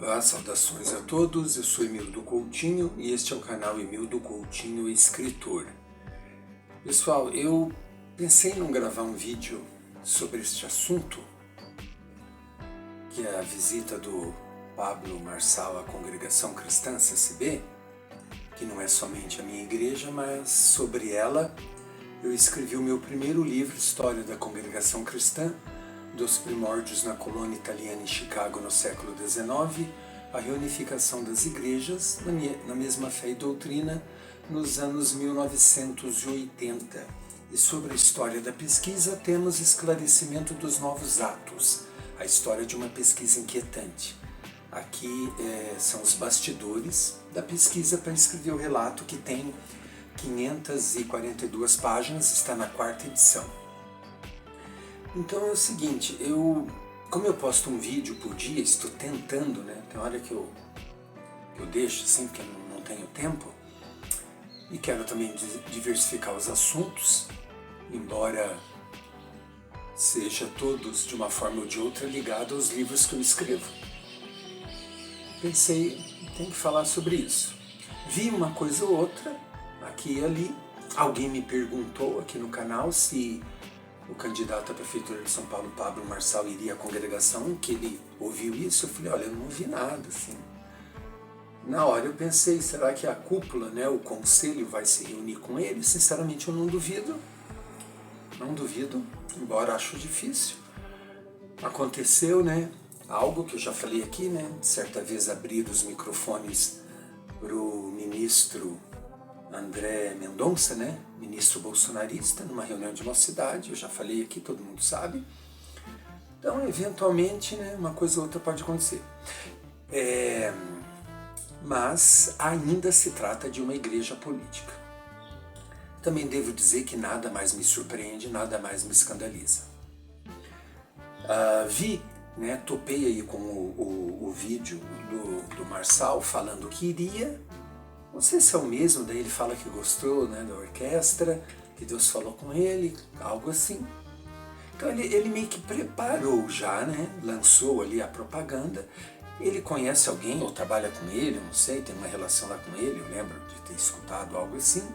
Olá, saudações a todos, eu sou Emildo Coutinho e este é o canal Emildo Coutinho Escritor. Pessoal, eu pensei em gravar um vídeo sobre este assunto, que é a visita do Pablo Marçal à Congregação Cristã CCB, que não é somente a minha igreja, mas sobre ela eu escrevi o meu primeiro livro, História da Congregação Cristã, dos primórdios na colônia italiana em Chicago no século XIX, a reunificação das igrejas na mesma fé e doutrina nos anos 1980. E sobre a história da pesquisa temos esclarecimento dos novos atos, a história de uma pesquisa inquietante. Aqui são os bastidores da pesquisa para escrever o relato, que tem 542 páginas, está na 4ª edição. Então é o seguinte, como eu posto um vídeo por dia, estou tentando, né? Tem hora que eu deixo assim, porque eu não tenho tempo, e quero também diversificar os assuntos, embora seja todos de uma forma ou de outra ligado aos livros que eu escrevo. Pensei, tem que falar sobre isso. Vi uma coisa ou outra, aqui e ali, alguém me perguntou aqui no canal se o candidato à prefeitura de São Paulo, Pablo Marçal, iria à congregação, que ele ouviu isso. Eu falei, olha, eu não ouvi nada, assim. Na hora eu pensei, será que a cúpula, né, o conselho vai se reunir com ele? Sinceramente eu não duvido, embora acho difícil. Aconteceu, né, algo que eu já falei aqui, né, certa vez abrir os microfones para o ministro André Mendonça, né, ministro bolsonarista, numa reunião de uma cidade, eu já falei aqui, todo mundo sabe. Então, eventualmente, né, uma coisa ou outra pode acontecer. Mas ainda se trata de uma igreja política. Também devo dizer que nada mais me surpreende, nada mais me escandaliza. Topei aí com o vídeo do Marçal falando que iria. Não sei se é o mesmo, daí ele fala que gostou, né, da orquestra, que Deus falou com ele, algo assim. Então ele meio que preparou já, né, lançou ali a propaganda. Ele conhece alguém ou trabalha com ele, eu não sei, tem uma relação lá com ele, eu lembro de ter escutado algo assim,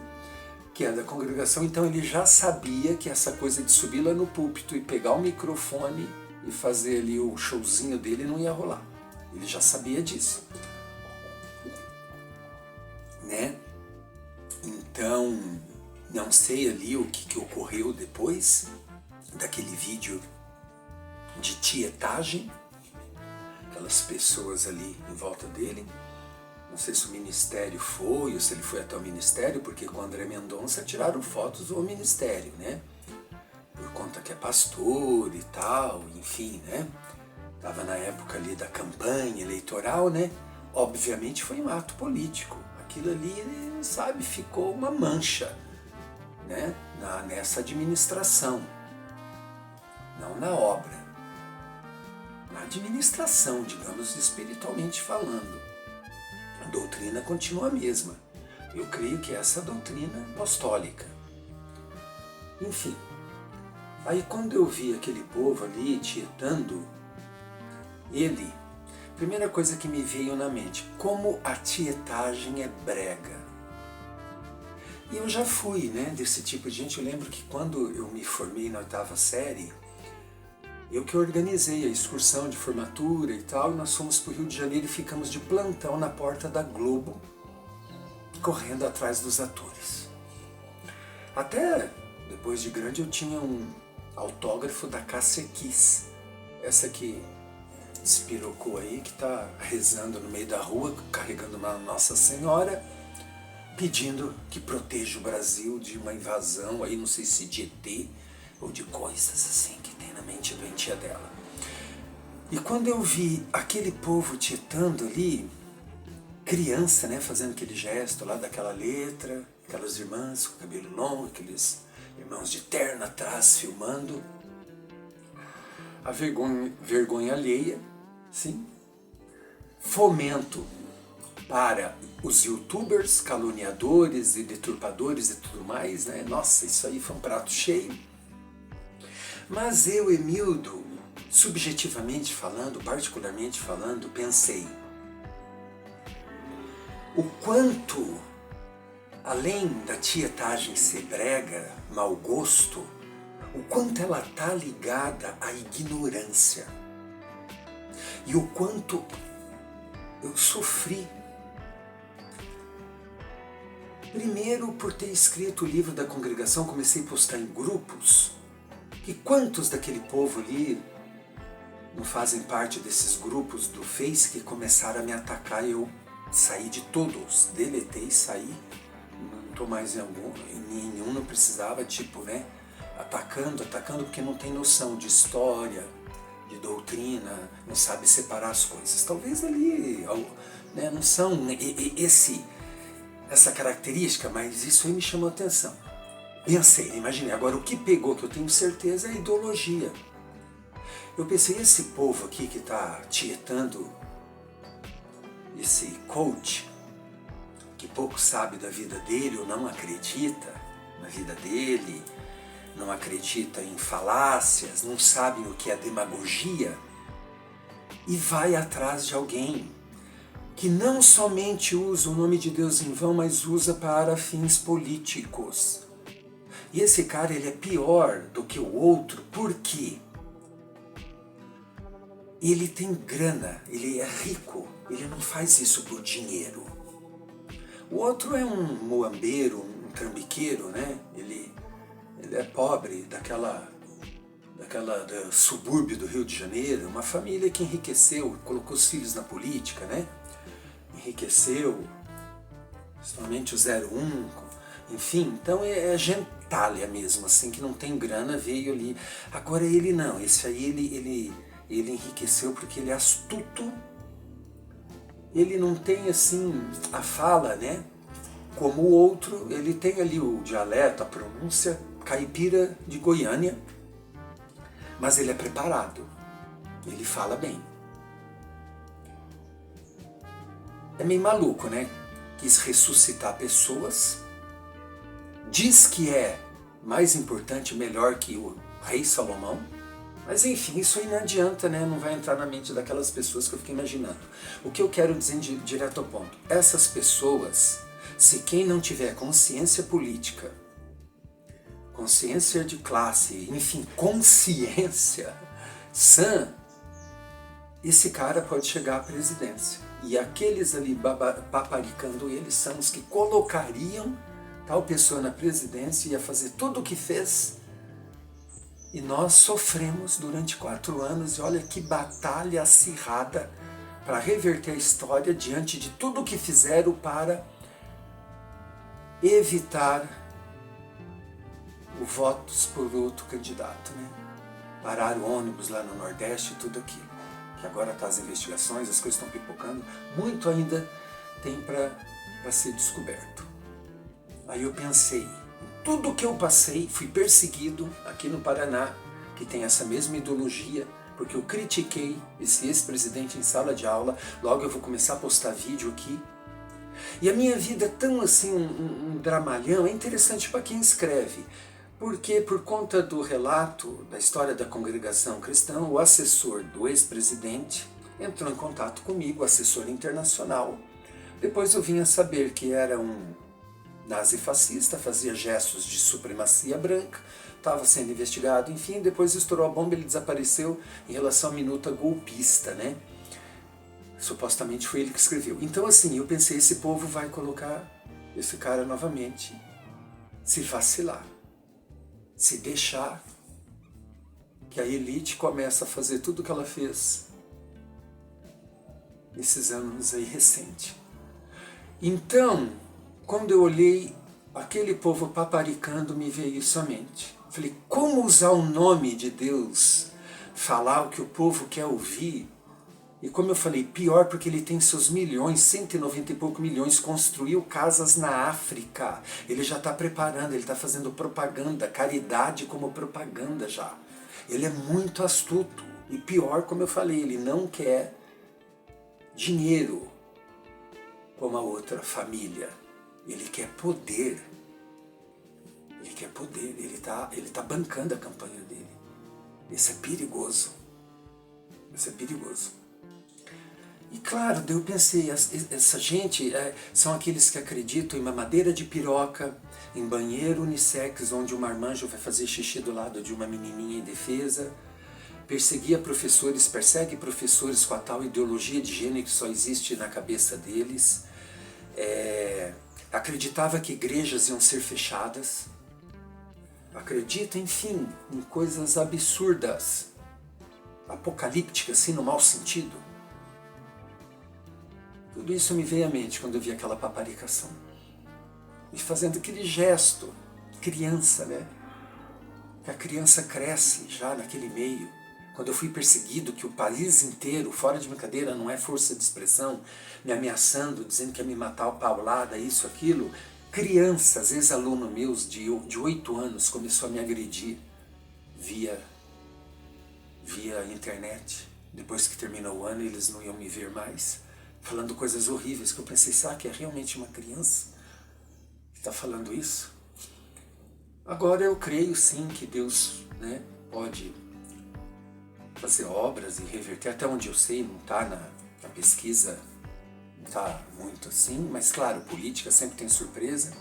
que é da congregação. Então ele já sabia que essa coisa de subir lá no púlpito e pegar o microfone e fazer ali o showzinho dele não ia rolar. Ele já sabia disso. Né? Então, não sei ali o que ocorreu depois daquele vídeo de tietagem, aquelas pessoas ali em volta dele. Não sei se o ministério foi ou se ele foi até o ministério, porque com o André Mendonça tiraram fotos do ministério, né? Por conta que é pastor e tal, enfim, né? Estava na época ali da campanha eleitoral, né? Obviamente foi um ato político. Aquilo ali, sabe, ficou uma mancha, né, nessa administração, não na obra, na administração, digamos, espiritualmente falando. A doutrina continua a mesma. Eu creio que essa é a doutrina apostólica. Enfim, aí quando eu vi aquele povo ali tietando ele, primeira coisa que me veio na mente, como a tietagem é brega. E eu já fui, né, desse tipo de gente. Eu lembro que quando eu me formei na 8ª série, eu que organizei a excursão de formatura e tal, e nós fomos para o Rio de Janeiro e ficamos de plantão na porta da Globo, correndo atrás dos atores. Até depois de grande eu tinha um autógrafo da Cássia Kiss, essa que despirocou aí, que está rezando no meio da rua, carregando uma Nossa Senhora, pedindo que proteja o Brasil de uma invasão, aí não sei se de ET ou de coisas assim que tem na mente doentia dela. E quando eu vi aquele povo tietando ali, criança, né, fazendo aquele gesto lá daquela letra, aquelas irmãs com cabelo longo, aqueles irmãos de terno atrás filmando, a vergonha alheia, sim, fomento para os youtubers, caluniadores e deturpadores e tudo mais, né? Nossa, isso aí foi um prato cheio. Mas eu, Emildo, subjetivamente falando, particularmente falando, pensei, o quanto, além da tietagem ser brega, mau gosto, o quanto ela está ligada à ignorância. E o quanto eu sofri. Primeiro, por ter escrito o livro da congregação, comecei a postar em grupos. E quantos daquele povo ali não fazem parte desses grupos do Face que começaram a me atacar e eu saí de todos, deletei, saí. Não estou mais em nenhum, não precisava, atacando, porque não tem noção de história, de doutrina, não sabe separar as coisas. Talvez ali, não são essa característica, mas isso aí me chamou a atenção. Pensei, imaginei. Agora, o que pegou, que eu tenho certeza, é a ideologia. Eu pensei, esse povo aqui que está tietando esse coach, que pouco sabe da vida dele ou não acredita na vida dele, não acredita em falácias, não sabe o que é demagogia, e vai atrás de alguém que não somente usa o nome de Deus em vão, mas usa para fins políticos. E esse cara, ele é pior do que o outro, por quê? Ele tem grana, ele é rico, ele não faz isso por dinheiro. O outro é um muambeiro, um trambiqueiro, né? Ele é pobre, do subúrbio do Rio de Janeiro, uma família que enriqueceu, colocou os filhos na política, né? Enriqueceu, principalmente o 01, enfim, então é gentalha mesmo, assim, que não tem grana, veio ali. Agora ele não, esse aí ele enriqueceu porque ele é astuto, ele não tem assim a fala, né? Como o outro, ele tem ali o dialeto, a pronúncia caipira de Goiânia, mas ele é preparado, ele fala bem. É meio maluco, né? Quis ressuscitar pessoas, diz que é mais importante, melhor que o rei Salomão, mas enfim, isso aí não adianta, né? Não vai entrar na mente daquelas pessoas que eu fiquei imaginando. O que eu quero dizer direto ao ponto, essas pessoas, se quem não tiver consciência política, consciência de classe, enfim, consciência sã, esse cara pode chegar à presidência. E aqueles ali paparicando ele são os que colocariam tal pessoa na presidência e ia fazer tudo o que fez. E nós sofremos durante 4 anos, e olha que batalha acirrada para reverter a história diante de tudo o que fizeram para evitar o votos por outro candidato, né? Pararam o ônibus lá no Nordeste e tudo aquilo. Que agora tá as investigações, as coisas estão pipocando, muito ainda tem para ser descoberto. Aí eu pensei, tudo que eu passei, fui perseguido aqui no Paraná, que tem essa mesma ideologia, porque eu critiquei esse ex-presidente em sala de aula, logo eu vou começar a postar vídeo aqui. E a minha vida é tão assim, um dramalhão, é interessante para quem escreve, porque por conta do relato da história da congregação cristã, o assessor do ex-presidente entrou em contato comigo, assessor internacional. Depois eu vim a saber que era um nazifascista, fazia gestos de supremacia branca, estava sendo investigado, enfim, depois estourou a bomba, ele desapareceu em relação à minuta golpista, né? Supostamente foi ele que escreveu. Então assim, eu pensei, esse povo vai colocar esse cara novamente, se vacilar, se deixar que a elite começa a fazer tudo o que ela fez nesses anos aí recentes. Então, quando eu olhei aquele povo paparicando, me veio isso à mente. Falei, como usar o nome de Deus, falar o que o povo quer ouvir? E como eu falei, pior porque ele tem seus milhões, 190 e pouco milhões, construiu casas na África. Ele já está preparando, ele está fazendo propaganda, caridade como propaganda já. Ele é muito astuto. E pior, como eu falei, ele não quer dinheiro como a outra família. Ele quer poder. Ele quer poder. Ele tá bancando a campanha dele. Isso é perigoso. Isso é perigoso. E claro, daí eu pensei, essa gente são aqueles que acreditam em mamadeira de piroca, em banheiro unissex, onde um marmanjo vai fazer xixi do lado de uma menininha indefesa, persegue professores com a tal ideologia de gênero que só existe na cabeça deles, acreditava que igrejas iam ser fechadas, acredita, enfim, em coisas absurdas, apocalípticas, assim, no mau sentido. Tudo isso me veio à mente quando eu vi aquela paparicação. E fazendo aquele gesto, criança, né? Que a criança cresce já naquele meio. Quando eu fui perseguido, que o país inteiro, fora de brincadeira, não é força de expressão, me ameaçando, dizendo que ia me matar a paulada, isso, aquilo. Crianças, ex-alunos meus de 8 anos, começou a me agredir via internet. Depois que terminou o ano, eles não iam me ver mais, falando coisas horríveis, que eu pensei, será que é realmente uma criança que está falando isso? Agora eu creio sim que Deus, né, pode fazer obras e reverter, até onde eu sei, não está na pesquisa, não está muito assim, mas claro, política sempre tem surpresa.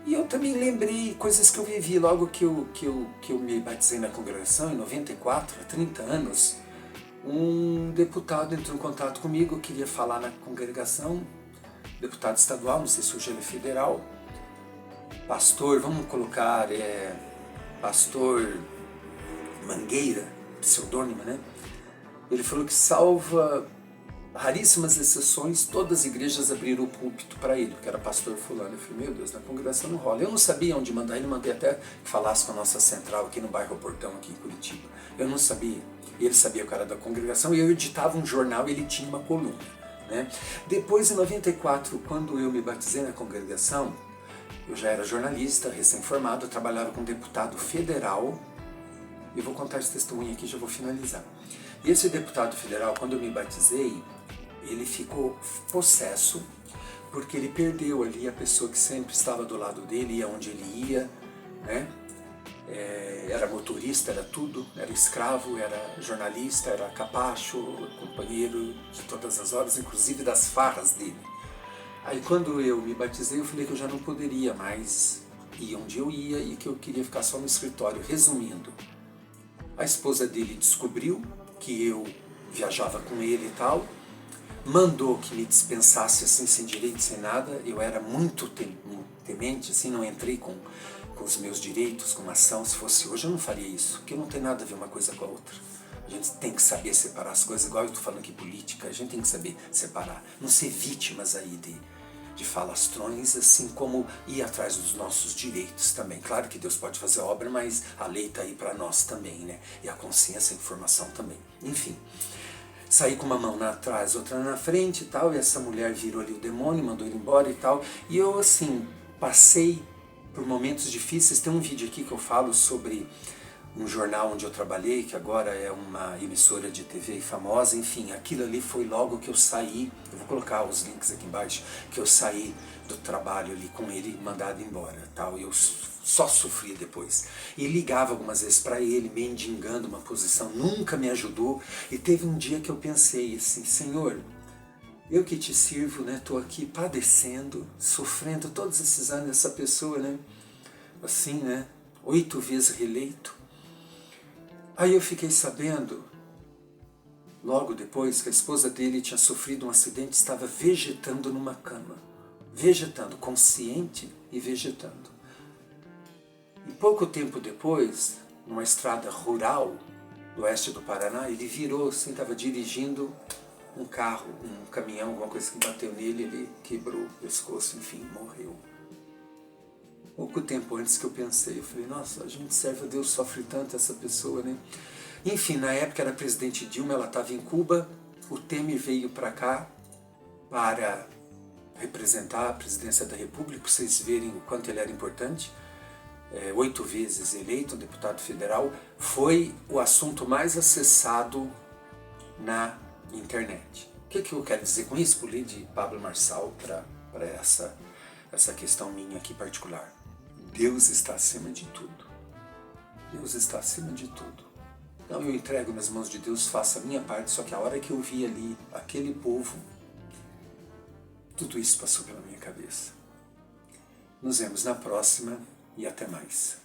E eu também lembrei coisas que eu vivi logo que eu me batizei na congregação, em 94, há 30 anos. Um deputado entrou em contato comigo, queria falar na congregação, deputado estadual, não sei se hoje ele é federal, pastor, vamos colocar, pastor Mangueira, pseudônimo, né? Ele falou que salva raríssimas exceções, todas as igrejas abriram o púlpito para ele, que era pastor fulano. Eu falei, meu Deus, na congregação não rola. Eu não sabia onde mandar ele, mandei até que falasse com a nossa central aqui no bairro Portão, aqui em Curitiba. Eu não sabia. Ele sabia que eu era da congregação e eu editava um jornal e ele tinha uma coluna, né? Depois, em 94, quando eu me batizei na congregação, eu já era jornalista, recém-formado, trabalhava com um deputado federal. Eu vou contar esse testemunho aqui e já vou finalizar. E esse deputado federal, quando eu me batizei, ele ficou possesso, porque ele perdeu ali a pessoa que sempre estava do lado dele, ia onde ele ia, né? Era motorista, era tudo, era escravo, era jornalista, era capacho, companheiro de todas as horas, inclusive das farras dele. Aí quando eu me batizei, eu falei que eu já não poderia mais ir onde eu ia e que eu queria ficar só no escritório. Resumindo, a esposa dele descobriu que eu viajava com ele e tal, mandou que me dispensasse assim, sem direito, sem nada. Eu era muito temente, assim, não entrei com os meus direitos, com uma ação. Se fosse hoje eu não faria isso, porque não tem nada a ver uma coisa com a outra. A gente tem que saber separar as coisas, igual eu estou falando aqui política, a gente tem que saber separar, não ser vítimas aí de falastrões, assim como ir atrás dos nossos direitos também. Claro que Deus pode fazer obra, mas a lei está aí para nós também, né? E a consciência, a informação também. Enfim, saí com uma mão atrás, outra na frente e tal, e essa mulher virou ali o demônio, mandou ele embora e tal. E eu, assim, passei por momentos difíceis. Tem um vídeo aqui que eu falo sobre um jornal onde eu trabalhei, que agora é uma emissora de TV famosa. Enfim, aquilo ali foi logo que eu saí, eu vou colocar os links aqui embaixo, que eu saí do trabalho ali com ele, mandado embora, tal. Eu só sofri depois. E ligava algumas vezes para ele, mendigando uma posição, nunca me ajudou. E teve um dia que eu pensei assim, Senhor, eu que te sirvo, né, tô aqui padecendo, sofrendo todos esses anos, essa pessoa, né, assim, né, 8 vezes reeleito. Aí eu fiquei sabendo, logo depois, que a esposa dele tinha sofrido um acidente, estava vegetando numa cama. Vegetando, consciente e vegetando. E pouco tempo depois, numa estrada rural do oeste do Paraná, ele virou assim, estava dirigindo um carro, um caminhão, alguma coisa que bateu nele, ele quebrou o pescoço, enfim, morreu. Pouco tempo antes que eu pensei, eu falei, nossa, a gente serve a Deus, sofre tanto essa pessoa, né? Enfim, na época era a presidente Dilma, ela estava em Cuba, o Temer veio para cá para representar a presidência da República, para vocês verem o quanto ele era importante. 8 vezes eleito, um deputado federal, foi o assunto mais acessado na internet. O que eu quero dizer com isso? Pulei de Pablo Marçal para essa questão minha aqui particular. Deus está acima de tudo. Deus está acima de tudo. Então eu entrego nas mãos de Deus, faço a minha parte. Só que a hora que eu vi ali aquele povo, tudo isso passou pela minha cabeça. Nos vemos na próxima e até mais.